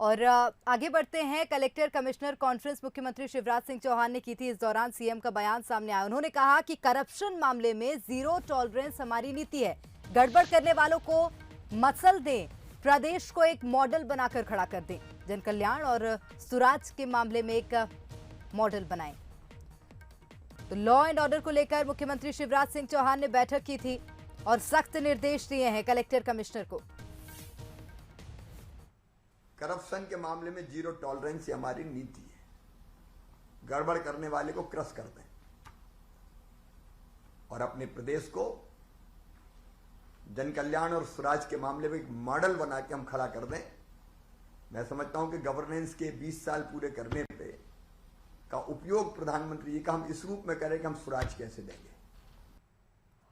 और आगे बढ़ते हैं। कलेक्टर कमिश्नर कॉन्फ्रेंस मुख्यमंत्री शिवराज सिंह चौहान ने की थी। इस दौरान सीएम का बयान सामने आया। उन्होंने कहा कि करप्शन मामले में जीरो टॉलरेंस हमारी नीति है। गड़बड़ करने वालों को मसल दें, प्रदेश को एक मॉडल बनाकर खड़ा कर दें। जन कल्याण और सुराज के मामले में एक मॉडल बनाएं। तो लॉ एंड ऑर्डर को लेकर मुख्यमंत्री शिवराज सिंह चौहान ने बैठक की थी और सख्त निर्देश दिए हैं कलेक्टर कमिश्नर को। करप्शन के मामले में जीरो टॉलरेंस ही हमारी नीति है। गड़बड़ करने वाले को क्रश कर दें और अपने प्रदेश को जन कल्याण और स्वराज के मामले में एक मॉडल बना के हम खड़ा कर दें। मैं समझता हूं कि गवर्नेंस के 20 साल पूरे करने पे का उपयोग प्रधानमंत्री जी का हम इस रूप में करें कि हम स्वराज कैसे देंगे।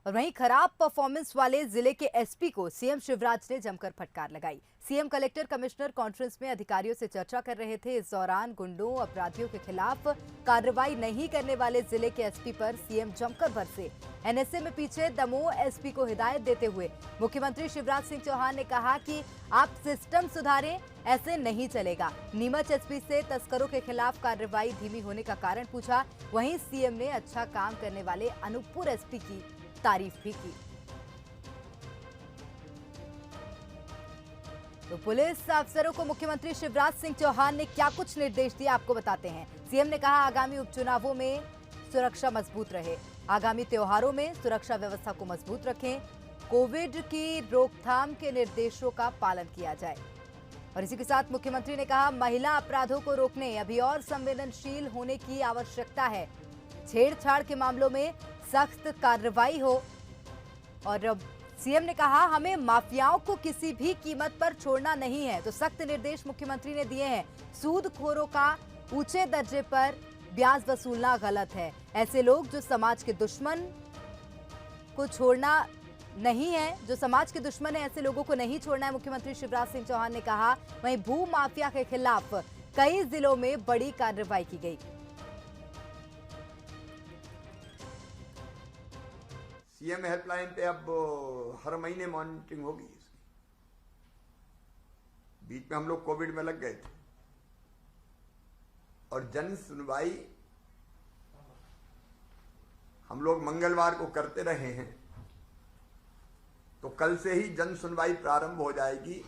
और वहीं खराब परफॉर्मेंस वाले जिले के एसपी को सीएम शिवराज ने जमकर फटकार लगाई। सीएम कलेक्टर कमिश्नर कॉन्फ्रेंस में अधिकारियों से चर्चा कर रहे थे। इस दौरान गुंडों अपराधियों के खिलाफ कार्रवाई नहीं करने वाले जिले के एसपी पर सीएम जमकर बरसे। एनएसए में पीछे दमोह एसपी को हिदायत देते हुए मुख्यमंत्री शिवराज सिंह चौहान ने कहा कि आप सिस्टम सुधारें, ऐसे नहीं चलेगा। नीमच एसपी से तस्करों के खिलाफ कार्रवाई धीमी होने का कारण पूछा। वहीं सीएम ने अच्छा काम करने वाले अनूपपुर एसपी की तारीफ भी की। तो पुलिस अफसरों को मुख्यमंत्री शिवराज सिंह चौहान ने क्या कुछ निर्देश दिए, आपको बताते हैं। सीएम ने कहा आगामी उपचुनावों में सुरक्षा मजबूत रहे, आगामी त्योहारों में सुरक्षा व्यवस्था को मजबूत रखें, कोविड की रोकथाम के निर्देशों का पालन किया जाए। और इसी के साथ मुख्यमंत्री ने कहा महिला अपराधों को रोकने अभी और संवेदनशील होने की आवश्यकता है। छेड़छाड़ के मामलों में सख्त कार्रवाई हो। और सीएम ने कहा हमें माफियाओं को किसी भी कीमत पर छोड़ना नहीं है। तो सख्त निर्देश मुख्यमंत्री ने दिए हैं। सूदखोरों का ऊंचे दर्जे पर ब्याज वसूलना गलत है। ऐसे लोग जो समाज के दुश्मन को छोड़ना नहीं है, जो समाज के दुश्मन है, ऐसे लोगों को नहीं छोड़ना है, मुख्यमंत्री शिवराज सिंह चौहान ने कहा। वहीं भू माफिया के खिलाफ कई जिलों में बड़ी कार्रवाई की गई। सीएम हेल्पलाइन पे अब हर महीने मॉनिटरिंग होगी इसकी। बीच में हम लोग कोविड में लग गए थे और जन सुनवाई हम लोग मंगलवार को करते रहे हैं। तो कल से ही जन सुनवाई प्रारंभ हो जाएगी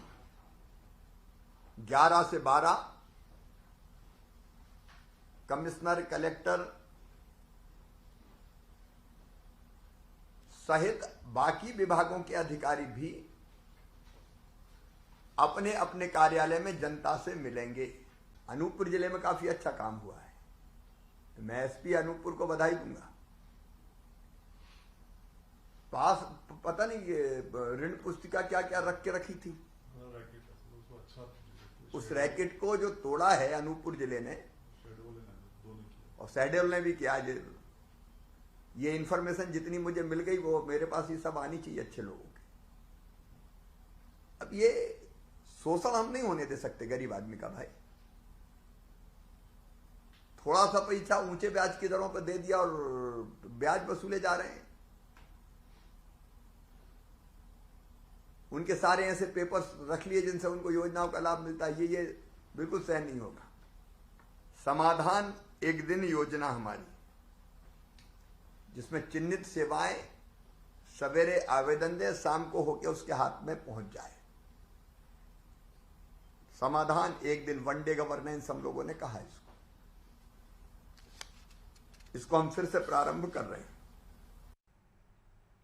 11 से 12। कमिश्नर, कलेक्टर सहित बाकी विभागों के अधिकारी भी अपने अपने कार्यालय में जनता से मिलेंगे। अनूपपुर जिले में काफी अच्छा काम हुआ है, तो मैं एसपी अनूपपुर को बधाई दूंगा। पास पता नहीं ये ऋण पुस्तिका क्या क्या रख के रखी थी, उस रैकेट को जो तोड़ा है अनूपपुर जिले ने और शहडोल ने भी किया। ये इंफॉर्मेशन जितनी मुझे मिल गई वो मेरे पास ये सब आनी चाहिए अच्छे लोगों की। अब ये शोषण हम नहीं होने दे सकते गरीब आदमी का भाई। थोड़ा सा पैसा ऊंचे ब्याज की दरों पर दे दिया और ब्याज वसूले जा रहे हैं। उनके सारे ऐसे पेपर्स रख लिए जिनसे उनको योजनाओं का लाभ मिलता है। ये बिल्कुल सहन नहीं होगा। समाधान एक दिन योजना हमारी, जिसमें चिन्हित सेवाएं सवेरे आवेदन दे, शाम को होके उसके हाथ में पहुंच जाए। समाधान एक दिन, वन डे गवर्नेंस हम लोगों ने कहा इसको हम फिर से प्रारंभ कर रहे हैं।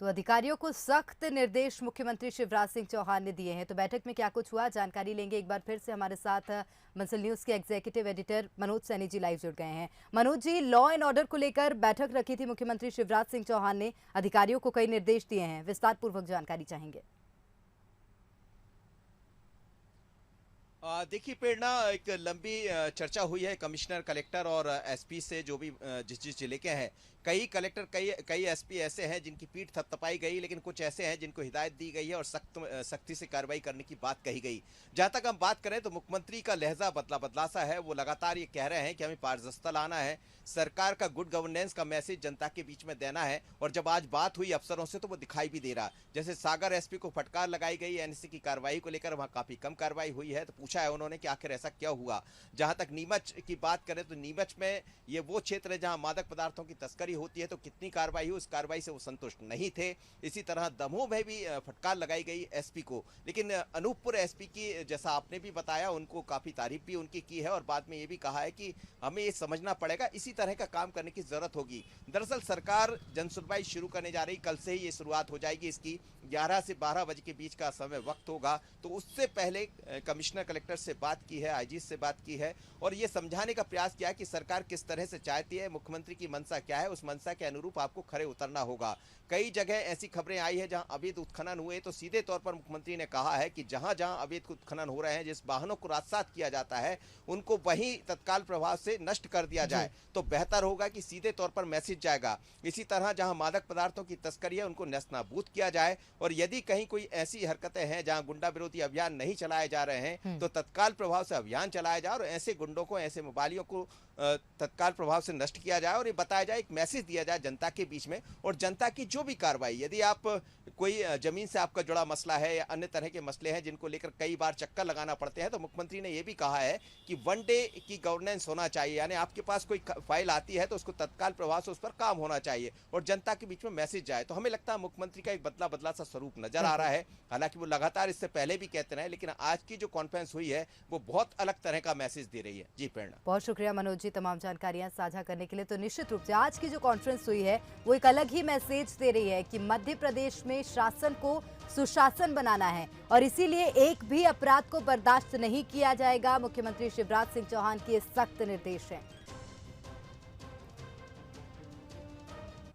तो अधिकारियों को सख्त निर्देश मुख्यमंत्री शिवराज सिंह चौहान ने दिए हैं। तो बैठक में क्या कुछ हुआ, जानकारी लेंगे। एक बार फिर से हमारे साथ मंसल न्यूज के executive editor Manoj Saini ji live जुड़ गए हैं। Manoj ji, law and order को लेकर बैठक रखी थी मुख्यमंत्री शिवराज सिंह चौहान ने, अधिकारियों को कई निर्देश दिए हैं, विस्तार पूर्वक जानकारी चाहेंगे। देखिए प्रेरणा, एक लंबी चर्चा हुई है कमिश्नर, कलेक्टर और एसपी से, जो भी जिस जिले के हैं। कई कलेक्टर, कई एसपी ऐसे हैं जिनकी पीठ थपथपाई गई, लेकिन कुछ ऐसे हैं जिनको हिदायत दी गई है और सख्ती से कार्रवाई करने की बात कही गई। जहां तक हम बात करें तो मुख्यमंत्री का लहजा बदला सा है। वो लगातार ये कह रहे हैं कि हमें पारदर्शिता लाना है, सरकार का गुड गवर्नेंस का मैसेज जनता के बीच में देना है। और जब आज बात हुई अफसरों से तो वो दिखाई भी दे रहा। जैसे सागर एसपी को फटकार लगाई गई एनएसए की कार्रवाई को लेकर, वहां काफी कम कार्रवाई हुई है। तो पूछा पूछा है उन्होंने कि आखिर ऐसा क्या हुआ। जहां तक नीमच की बात करें तो नीमच में ये वो क्षेत्र है जहां मादक पदार्थों की तस्करी होती है, तो कितनी कार्रवाई हुई, उस कार्रवाई से वो संतुष्ट नहीं थे। इसी तरह दमोह में भी फटकार लगाई गई एसपी को, लेकिन अनूपपुर एसपी की, जैसा आपने भी बताया, उनको काफी तारीफ भी उनकी की है और बाद में ये भी कहा है कि हमें ये समझना पड़ेगा, इसी तरह का काम करने की जरूरत होगी। दरअसल सरकार जनसुनवाई शुरू करने जा रही, कल से ही ये शुरुआत हो जाएगी इसकी। 11 से 12 बजे के बीच का समय वक्त होगा, तो उससे पहले कमिश्नर कलेक्टर से बात की है, आईजी से बात की है और ये समझाने का प्रयास किया है कि सरकार किस तरह से चाहती है, मुख्यमंत्री की मंशा क्या है, उस मंशा के अनुरूप आपको खरे उतरना होगा। कई जगह ऐसी खबरें आई है जहां अवैध उत्खनन हुए, तो सीधे तौर पर मुख्यमंत्री ने कहा है कि जहां जहां अवैध उत्खनन हो रहे हैं, जिस वाहनों को राजसात किया जाता है, उनको वहीं तत्काल प्रभाव से नष्ट कर दिया जाए तो बेहतर होगा कि सीधे तौर पर मैसेज जाएगा। इसी तरह जहां मादक पदार्थों की तस्करी है उनको नेस्तनाबूद किया जाए और यदि कहीं कोई ऐसी हरकतें हैं जहां गुंडा विरोधी अभियान नहीं चलाए जा रहे हैं तो तत्काल प्रभाव से अभियान चलाया जाए और ऐसे गुंडों को, ऐसे मोबाइलियों को तत्काल प्रभाव से नष्ट किया जाए और ये बताया जाए, एक मैसेज दिया जाए जनता के बीच में। और जनता की जो भी कार्रवाई, यदि आप कोई जमीन से आपका जुड़ा मसला है या अन्य तरह के मसले हैं जिनको लेकर कई बार चक्कर लगाना पड़ते हैं, तो मुख्यमंत्री ने यह भी कहा है कि वन डे की गवर्नेंस होना चाहिए, यानी आपके पास कोई फाइल आती है तो उसको तत्काल प्रभाव से उस पर काम होना चाहिए और जनता के बीच में मैसेज जाए। तो हमें लगता है मुख्यमंत्री का एक बदला बदला सा स्वरूप नजर आ रहा है। हालांकि वो लगातार इससे पहले भी कहते रहे, लेकिन आज की जो कॉन्फ्रेंस हुई है वो बहुत अलग तरह का मैसेज दे रही है। जी प्रेरणा। बहुत शुक्रिया मनोज जी तमाम जानकारियां साझा करने के लिए। तो निश्चित रूप से आज की जो कॉन्फ्रेंस हुई है वो एक अलग ही मैसेज दे रही है कि मध्य प्रदेश में शासन को सुशासन बनाना है और इसीलिए एक भी अपराध को बर्दाश्त नहीं किया जाएगा। मुख्यमंत्री शिवराज सिंह चौहान के सख्त निर्देश हैं।